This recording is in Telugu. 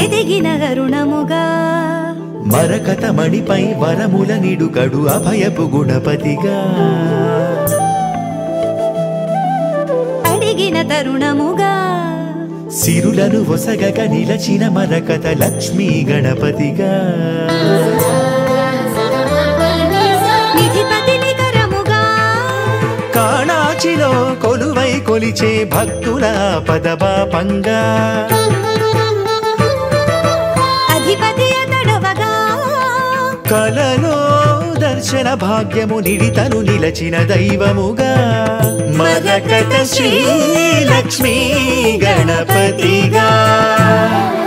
ఎదిగిన కరుణముగా మరకత మణిపై వరముల నిడుకడు అభయపు గుణపతిగా అడిగిన తరుణముగా సిరులను ఒసగక నిలచిన మరకత లక్ష్మీ గణపతిగా నిధిపతిని కరముగా కాణాచిలో కొలువై కొలిచే భక్తుల పదబాపంగా అధిపతి అతడవగా కలలో దర్శన భాగ్యము నిడితను నిలచిన దైవముగా మరకత శ్రీ లక్ష్మీ గణపతిగా